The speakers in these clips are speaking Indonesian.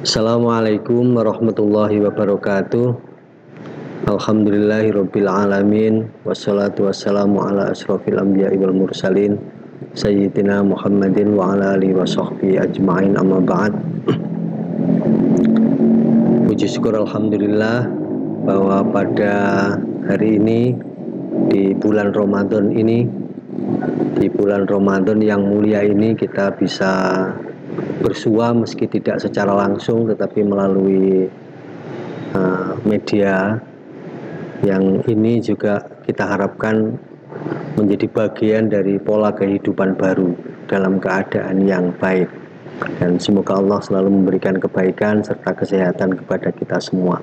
Assalamualaikum warahmatullahi wabarakatuh. Alhamdulillahirabbil alamin wassalatu wassalamu ala asrofil anbiya'i wal mursalin sayyidina Muhammadin wa ala alihi wa sahbihi ajma'in, amma ba'd. Puji syukur alhamdulillah bahwa pada hari ini di bulan Ramadan ini, di bulan Ramadan yang mulia ini, kita bisa bersua meski tidak secara langsung tetapi melalui media yang ini juga kita harapkan menjadi bagian dari pola kehidupan baru dalam keadaan yang baik, dan semoga Allah selalu memberikan kebaikan serta kesehatan kepada kita semua.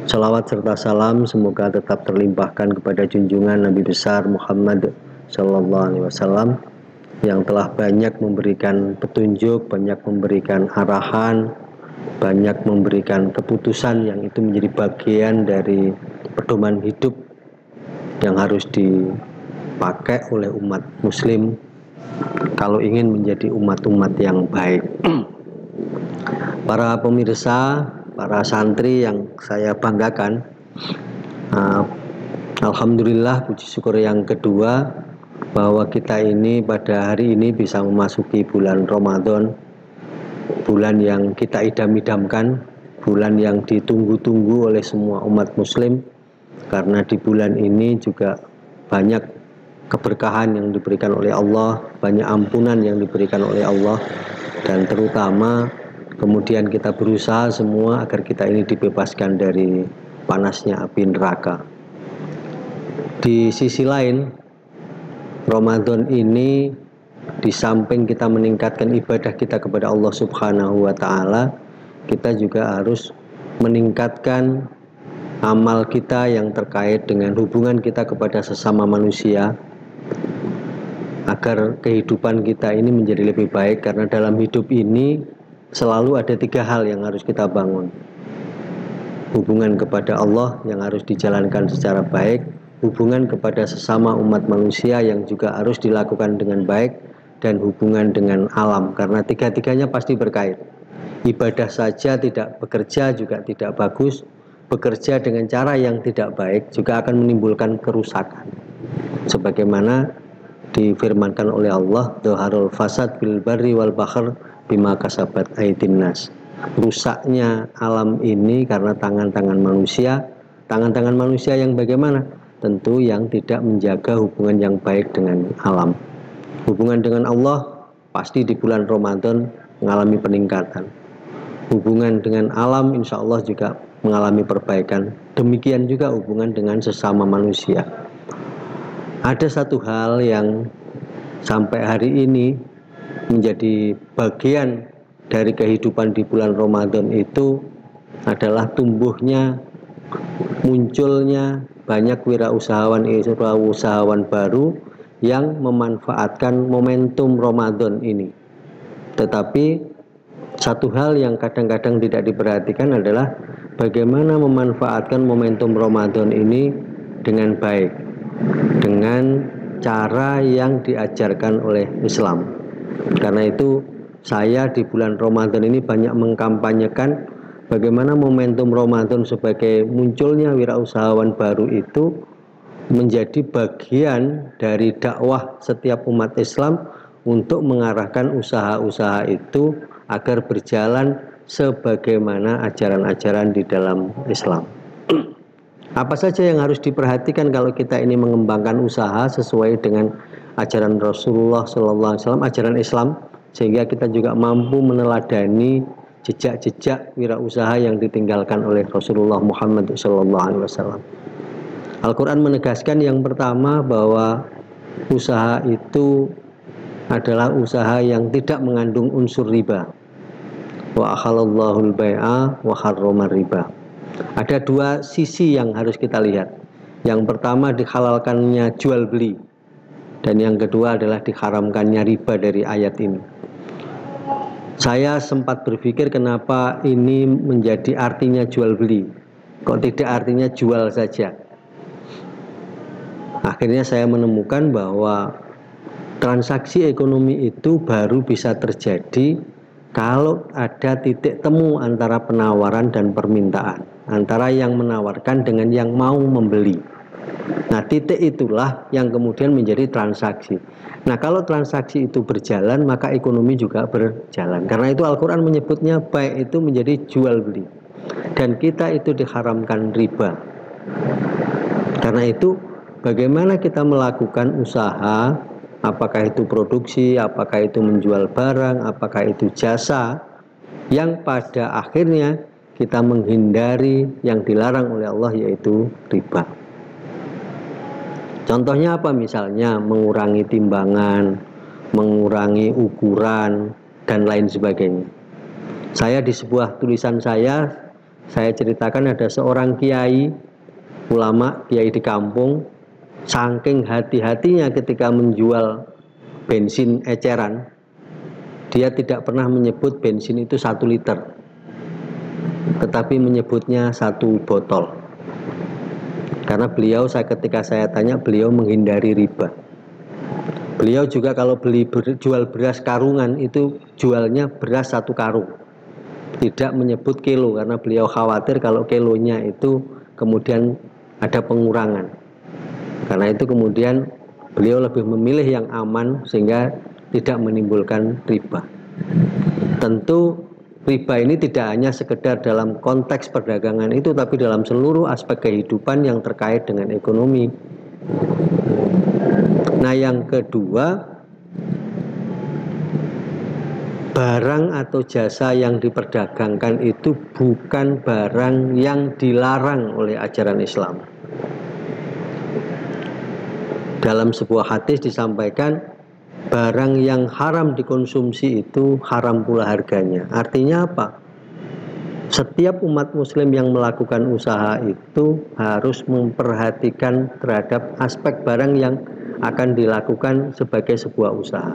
Salawat serta salam semoga tetap terlimpahkan kepada junjungan Nabi besar Muhammad Sallallahu Alaihi Wasallam yang telah banyak memberikan petunjuk, banyak memberikan arahan, banyak memberikan keputusan yang itu menjadi bagian dari pedoman hidup yang harus dipakai oleh umat muslim kalau ingin menjadi umat-umat yang baik. Para pemirsa, para santri yang saya banggakan, alhamdulillah, puji syukur yang kedua, bahwa kita ini pada hari ini bisa memasuki bulan Ramadan, bulan yang kita idam-idamkan, bulan yang ditunggu-tunggu oleh semua umat muslim, karena di bulan ini juga banyak keberkahan yang diberikan oleh Allah, banyak ampunan yang diberikan oleh Allah, dan terutama kemudian kita berusaha semua agar kita ini dibebaskan dari panasnya api neraka. Di sisi lain, Ramadan ini di samping kita meningkatkan ibadah kita kepada Allah Subhanahu wa Ta'ala, kita juga harus meningkatkan amal kita yang terkait dengan hubungan kita kepada sesama manusia, agar kehidupan kita ini menjadi lebih baik. Karena dalam hidup ini selalu ada 3 hal yang harus kita bangun: hubungan kepada Allah yang harus dijalankan secara baik, hubungan kepada sesama umat manusia yang juga harus dilakukan dengan baik, dan hubungan dengan alam, karena 3-tiganya pasti berkait. Ibadah saja tidak bekerja juga tidak bagus, bekerja dengan cara yang tidak baik juga akan menimbulkan kerusakan, sebagaimana difirmankan oleh Allah, dhaharul fasad bil barri wal bahr bima kasabat aydin nas. Rusaknya alam ini karena tangan-tangan manusia. Tangan-tangan manusia yang bagaimana? Tentu yang tidak menjaga hubungan yang baik dengan alam. Hubungan dengan Allah pasti di bulan Ramadan mengalami peningkatan. Hubungan dengan alam insya Allah juga mengalami perbaikan. Demikian juga hubungan dengan sesama manusia. Ada satu hal yang sampai hari ini menjadi bagian dari kehidupan di bulan Ramadan itu adalah tumbuhnya, munculnya banyak wirausahawan baru yang memanfaatkan momentum Ramadan ini. Tetapi satu hal yang kadang-kadang tidak diperhatikan adalah bagaimana memanfaatkan momentum Ramadan ini dengan baik, dengan cara yang diajarkan oleh Islam. Karena itu saya di bulan Ramadan ini banyak mengkampanyekan bagaimana momentum Ramadan sebagai munculnya wirausahawan baru itu menjadi bagian dari dakwah setiap umat Islam untuk mengarahkan usaha-usaha itu agar berjalan sebagaimana ajaran-ajaran di dalam Islam. Apa saja yang harus diperhatikan kalau kita ini mengembangkan usaha sesuai dengan ajaran Rasulullah SAW, ajaran Islam, sehingga kita juga mampu meneladani jejak-jejak wirausaha yang ditinggalkan oleh Rasulullah Muhammad SAW. Al-Quran menegaskan yang pertama bahwa usaha itu adalah usaha yang tidak mengandung unsur riba. Wa akhalallahul bai'a wa harramar riba. Ada 2 sisi yang harus kita lihat. Yang pertama dihalalkannya jual beli, dan yang kedua adalah diharamkannya riba dari ayat ini. Saya sempat berpikir kenapa ini menjadi artinya jual beli, kok tidak artinya jual saja. Akhirnya saya menemukan bahwa transaksi ekonomi itu baru bisa terjadi kalau ada titik temu antara penawaran dan permintaan, antara yang menawarkan dengan yang mau membeli. Nah, titik itulah yang kemudian menjadi transaksi. Nah, kalau transaksi itu berjalan, maka ekonomi juga berjalan. Karena itu Al-Quran menyebutnya baik itu menjadi jual beli. Dan kita itu diharamkan riba. Karena itu bagaimana kita melakukan usaha, apakah itu produksi, apakah itu menjual barang, apakah itu jasa, yang pada akhirnya kita menghindari yang dilarang oleh Allah, yaitu riba. Contohnya apa? Misalnya mengurangi timbangan, mengurangi ukuran, dan lain sebagainya. Saya di sebuah tulisan saya ceritakan ada seorang kiai, ulama, kiai di kampung, saking hati-hatinya ketika menjual bensin eceran, dia tidak pernah menyebut bensin itu 1 liter, tetapi menyebutnya 1 botol. Karena beliau, ketika saya tanya, beliau menghindari riba. Beliau juga kalau jual beras karungan itu jualnya beras 1 karung, tidak menyebut kilo, karena beliau khawatir kalau kilonya itu kemudian ada pengurangan. Karena itu kemudian beliau lebih memilih yang aman sehingga tidak menimbulkan riba. Tentu riba ini tidak hanya sekedar dalam konteks perdagangan itu, tapi dalam seluruh aspek kehidupan yang terkait dengan ekonomi. Nah, yang kedua, barang atau jasa yang diperdagangkan itu bukan barang yang dilarang oleh ajaran Islam. Dalam sebuah hadis disampaikan, barang yang haram dikonsumsi itu haram pula harganya. Artinya apa? Setiap umat muslim yang melakukan usaha itu harus memperhatikan terhadap aspek barang yang akan dilakukan sebagai sebuah usaha.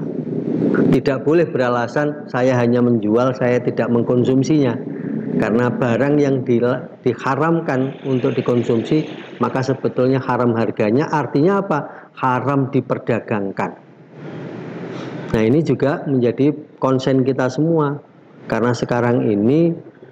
Tidak boleh beralasan saya hanya menjual, saya tidak mengkonsumsinya. Karena barang yang diharamkan untuk dikonsumsi, maka sebetulnya haram harganya. Artinya apa? Haram diperdagangkan. Nah, ini juga menjadi konsen kita semua. Karena sekarang ini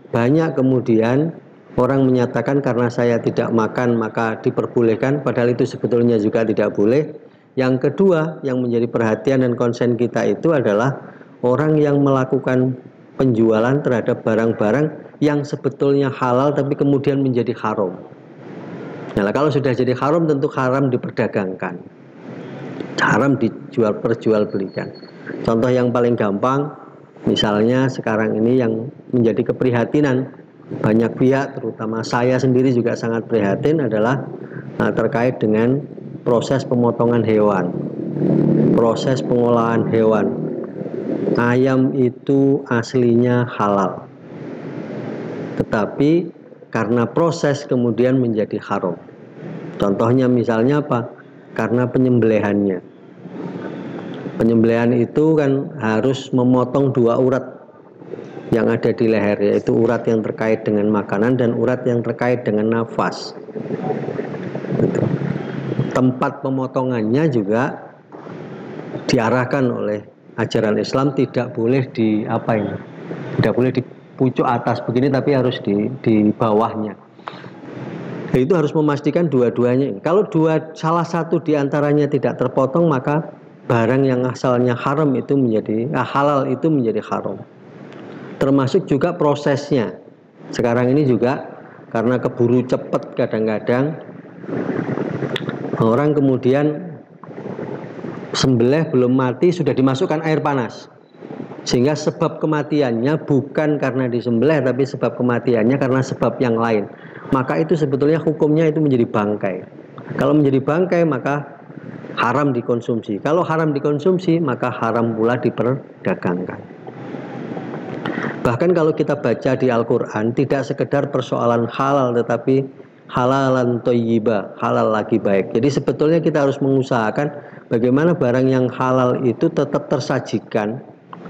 banyak kemudian orang menyatakan karena saya tidak makan maka diperbolehkan, padahal itu sebetulnya juga tidak boleh. Yang kedua yang menjadi perhatian dan konsen kita itu adalah orang yang melakukan penjualan terhadap barang-barang yang sebetulnya halal tapi kemudian menjadi haram. Nah, kalau sudah jadi haram tentu haram diperdagangkan, haram perjualbelikan. Contoh yang paling gampang, misalnya sekarang ini yang menjadi keprihatinan banyak pihak, terutama saya sendiri juga sangat prihatin, adalah terkait dengan proses pemotongan hewan, proses pengolahan hewan. Ayam itu aslinya halal, tetapi karena proses kemudian menjadi haram. Contohnya misalnya apa? Karena penyembelihannya. Penyembelihan itu kan harus memotong 2 urat yang ada di leher, yaitu urat yang terkait dengan makanan dan urat yang terkait dengan nafas. Tempat pemotongannya juga diarahkan oleh ajaran Islam, tidak boleh tidak boleh di pucuk atas begini, tapi harus di bawahnya. Itu harus memastikan dua-duanya. Kalau salah satu diantaranya tidak terpotong, maka barang yang asalnya haram itu halal itu menjadi haram. Termasuk juga prosesnya. Sekarang ini juga karena keburu cepat, kadang-kadang orang kemudian sembelih belum mati sudah dimasukkan air panas, sehingga sebab kematiannya bukan karena disembelih, tapi sebab kematiannya karena sebab yang lain. Maka itu sebetulnya hukumnya itu menjadi bangkai. Kalau menjadi bangkai maka haram dikonsumsi. Kalau haram dikonsumsi maka haram pula diperdagangkan. Bahkan kalau kita baca di Al-Quran, tidak sekedar persoalan halal, tetapi halalan thayyiba, halal lagi baik. Jadi sebetulnya kita harus mengusahakan bagaimana barang yang halal itu tetap tersajikan,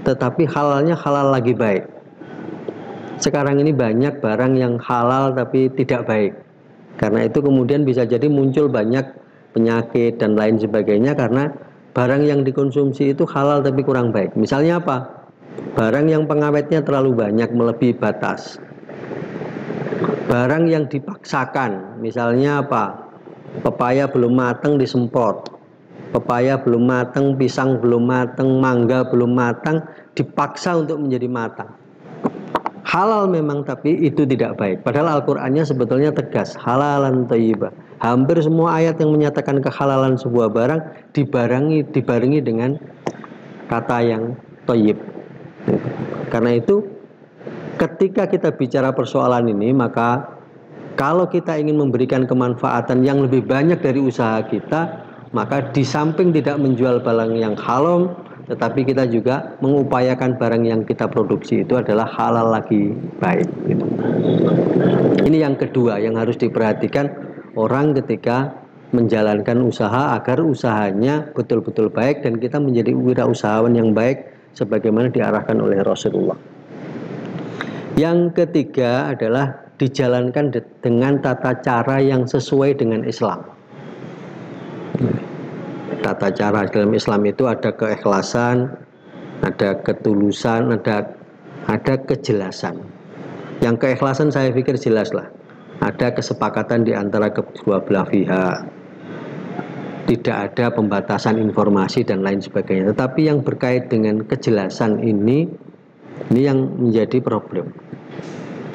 tetapi halalnya halal lagi baik. Sekarang ini banyak barang yang halal tapi tidak baik. Karena itu kemudian bisa jadi muncul banyak penyakit dan lain sebagainya, karena barang yang dikonsumsi itu halal tapi kurang baik. Misalnya apa? barang yang pengawetnya terlalu banyak melebihi batas, barang yang dipaksakan, misalnya apa? Pepaya belum matang disemprot, pepaya belum matang, pisang belum matang, mangga belum matang, dipaksa untuk menjadi matang. Halal memang, tapi itu tidak baik. Padahal Al-Qur'annya sebetulnya tegas, halalan thayyibah. Hampir semua ayat yang menyatakan kehalalan sebuah barang dibarengi dengan kata yang thayyib. Karena itu ketika kita bicara persoalan ini, maka kalau kita ingin memberikan kemanfaatan yang lebih banyak dari usaha kita, maka di samping tidak menjual barang yang haram, tetapi kita juga mengupayakan barang yang kita produksi itu adalah halal lagi baik. Gitu. Ini yang kedua yang harus diperhatikan orang ketika menjalankan usaha, agar usahanya betul-betul baik dan kita menjadi wirausahawan yang baik sebagaimana diarahkan oleh Rasulullah. Yang ketiga adalah dijalankan dengan tata cara yang sesuai dengan Islam. Tata cara dalam Islam itu ada keikhlasan, ada ketulusan, ada kejelasan. Yang keikhlasan saya pikir jelas lah. Ada kesepakatan di antara kedua belah pihak. Tidak ada pembatasan informasi dan lain sebagainya. Tetapi yang berkait dengan kejelasan ini yang menjadi problem.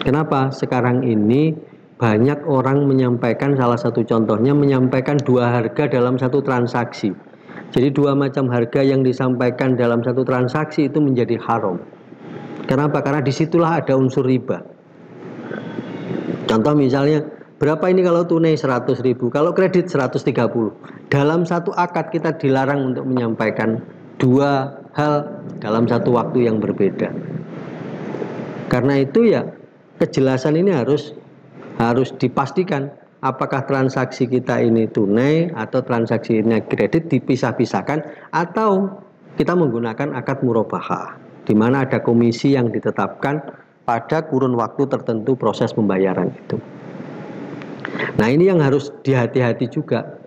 Kenapa? Sekarang ini banyak orang menyampaikan, salah satu contohnya menyampaikan dua harga dalam satu transaksi. Jadi dua macam harga yang disampaikan dalam satu transaksi itu menjadi haram. Kenapa? Karena disitulah ada unsur riba. Contoh misalnya, berapa ini kalau tunai 100.000, kalau kredit 130. Dalam satu akad kita dilarang untuk menyampaikan dua hal dalam satu waktu yang berbeda. Karena itu ya kejelasan ini harus dipastikan apakah transaksi kita ini tunai atau transaksi ini kredit, dipisah-pisahkan, atau kita menggunakan akad murabahah di mana ada komisi yang ditetapkan pada kurun waktu tertentu proses pembayaran itu. Nah, ini yang harus dihati-hati juga.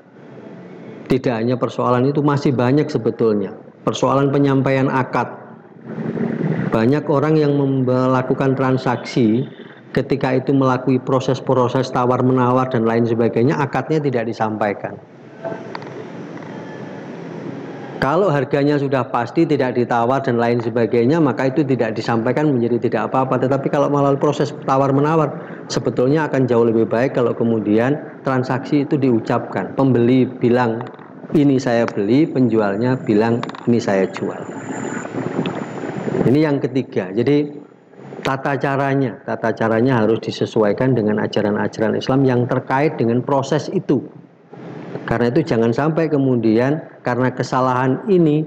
Tidak hanya persoalan itu, masih banyak sebetulnya persoalan penyampaian akad. Banyak orang yang melakukan transaksi, ketika itu melalui proses-proses tawar-menawar dan lain sebagainya, akadnya tidak disampaikan. Kalau harganya sudah pasti, tidak ditawar dan lain sebagainya, maka itu tidak disampaikan menjadi tidak apa-apa. Tetapi kalau melalui proses tawar-menawar, sebetulnya akan jauh lebih baik kalau kemudian transaksi itu diucapkan. Pembeli bilang, ini saya beli, penjualnya bilang, ini saya jual. Ini yang ketiga. Jadi tata caranya harus disesuaikan dengan ajaran-ajaran Islam yang terkait dengan proses itu. Karena itu jangan sampai kemudian karena kesalahan ini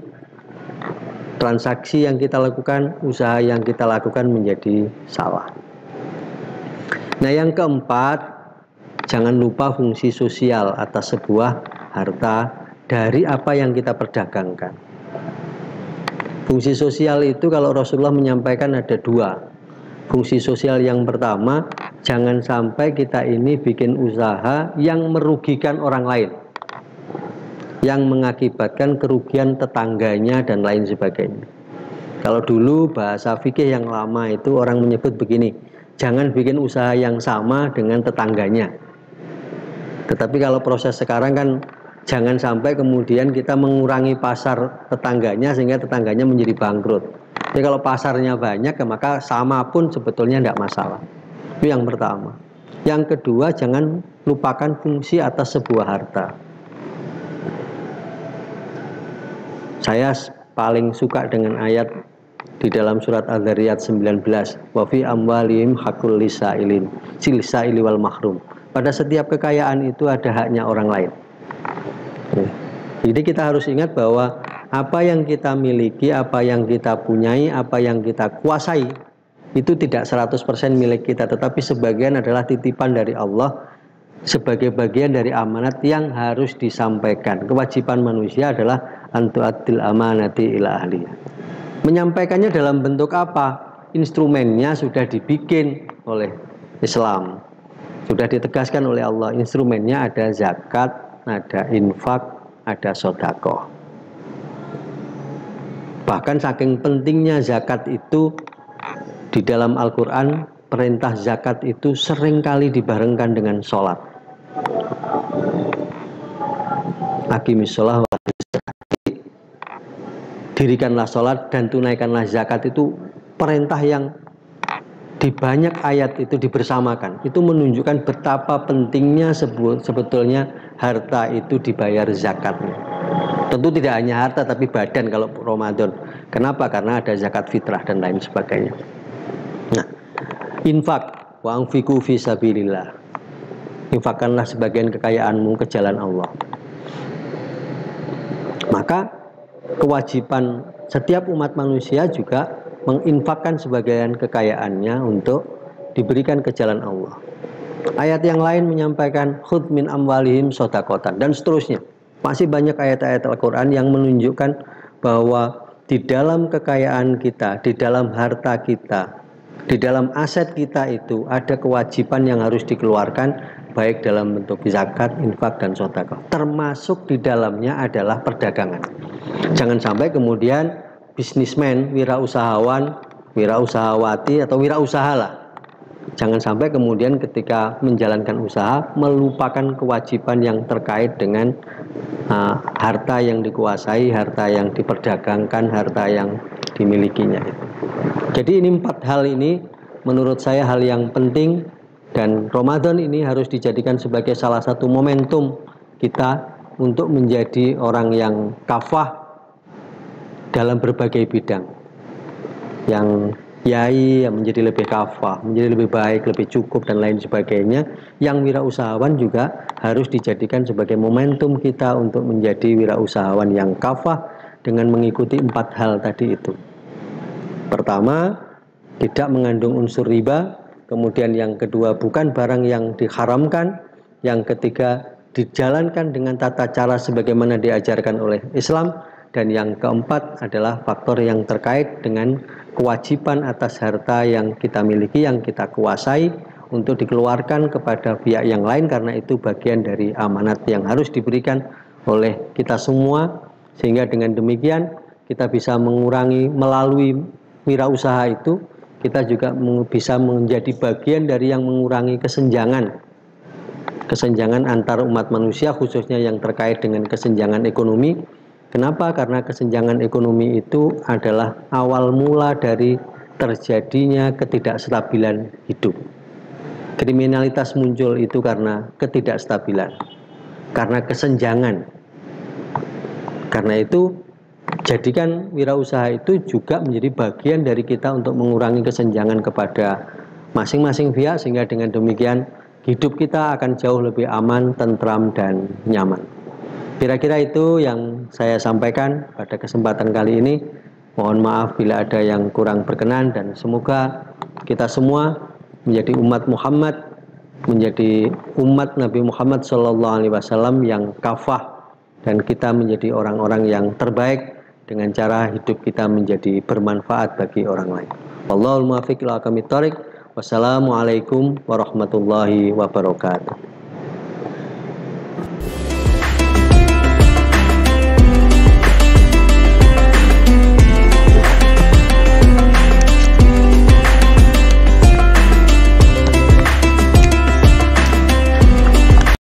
transaksi yang kita lakukan, usaha yang kita lakukan menjadi salah. Nah, yang keempat, jangan lupa fungsi sosial atas sebuah harta dari apa yang kita perdagangkan. Fungsi sosial itu kalau Rasulullah menyampaikan ada dua. Fungsi sosial yang pertama, jangan sampai kita ini bikin usaha yang merugikan orang lain, yang mengakibatkan kerugian tetangganya dan lain sebagainya. Kalau dulu bahasa fikih yang lama itu orang menyebut begini, jangan bikin usaha yang sama dengan tetangganya. Tetapi kalau proses sekarang kan jangan sampai kemudian kita mengurangi pasar tetangganya sehingga tetangganya menjadi bangkrut. Jadi kalau pasarnya banyak, maka sama pun sebetulnya tidak masalah. Itu yang pertama. Yang kedua, jangan lupakan fungsi atas sebuah harta. Saya paling suka dengan ayat di dalam surat Al-Dzariyat 19, wa fi amwalihim haqqul lisailin, lisaili wal mahrum. Pada setiap kekayaan itu ada haknya orang lain. Jadi kita harus ingat bahwa apa yang kita miliki, apa yang kita punyai, apa yang kita kuasai itu tidak 100% milik kita, tetapi sebagian adalah titipan dari Allah sebagai bagian dari amanat yang harus disampaikan. Kewajiban manusia adalah antu'addil amanati ila ahliya. Menyampaikannya dalam bentuk apa? Instrumennya sudah dibikin oleh Islam, sudah ditegaskan oleh Allah. Instrumennya ada zakat, ada infak, ada sedekah. Bahkan saking pentingnya zakat itu, di dalam Al-Quran perintah zakat itu seringkali dibarengkan dengan sholat. Aqimis sholah wa dirikanlah sholat dan tunaikanlah zakat, itu perintah yang di banyak ayat itu dibersamakan. Itu menunjukkan betapa pentingnya sebetulnya harta itu dibayar zakatnya. Tentu tidak hanya harta tapi badan kalau Ramadan. Kenapa? Karena ada zakat fitrah dan lain sebagainya. Nah, infak wa anfiqu fi sabilillah. Infakkanlah sebagian kekayaanmu ke jalan Allah. Maka kewajiban setiap umat manusia juga menginfakkan sebagian kekayaannya untuk diberikan ke jalan Allah. Ayat yang lain menyampaikan khudz min amwalihim shadaqatan dan seterusnya. Masih banyak ayat-ayat Al-Quran yang menunjukkan bahwa di dalam kekayaan kita, di dalam harta kita, di dalam aset kita itu ada kewajiban yang harus dikeluarkan, baik dalam bentuk zakat, infak, dan sedekah. Termasuk di dalamnya adalah perdagangan. Jangan sampai kemudian bisnismen, wirausahawan, wirausahawati atau wirausahalah, jangan sampai kemudian ketika menjalankan usaha melupakan kewajiban yang terkait dengan harta yang dikuasai, harta yang diperdagangkan, harta yang dimilikinya. Jadi ini 4 hal ini menurut saya hal yang penting, dan Ramadan ini harus dijadikan sebagai salah satu momentum kita untuk menjadi orang yang kafah dalam berbagai bidang. Yang yai yang menjadi lebih kafah, menjadi lebih baik, lebih cukup dan lain sebagainya. Yang wirausahawan juga harus dijadikan sebagai momentum kita untuk menjadi wirausahawan yang kafah dengan mengikuti 4 hal tadi itu. Pertama, tidak mengandung unsur riba. Kemudian yang kedua, bukan barang yang diharamkan. Yang ketiga, dijalankan dengan tata cara sebagaimana diajarkan oleh Islam. Dan yang keempat adalah faktor yang terkait dengan kewajiban atas harta yang kita miliki, yang kita kuasai, untuk dikeluarkan kepada pihak yang lain, karena itu bagian dari amanat yang harus diberikan oleh kita semua. Sehingga dengan demikian kita bisa mengurangi, melalui wirausaha itu kita juga bisa menjadi bagian dari yang mengurangi kesenjangan antar umat manusia, khususnya yang terkait dengan kesenjangan ekonomi. Kenapa? Karena kesenjangan ekonomi itu adalah awal mula dari terjadinya ketidakstabilan hidup. Kriminalitas muncul itu karena ketidakstabilan, karena kesenjangan. Karena itu jadikan wirausaha itu juga menjadi bagian dari kita untuk mengurangi kesenjangan kepada masing-masing pihak, sehingga dengan demikian hidup kita akan jauh lebih aman, tentram, dan nyaman. Kira-kira itu yang saya sampaikan pada kesempatan kali ini. Mohon maaf bila ada yang kurang berkenan, dan semoga kita semua menjadi umat Muhammad, menjadi umat Nabi Muhammad SAW yang kafah, dan kita menjadi orang-orang yang terbaik dengan cara hidup kita menjadi bermanfaat bagi orang lain. Wallahul muwaffiq ila aqwamit thoriq. Wassalamualaikum warahmatullahi wabarakatuh.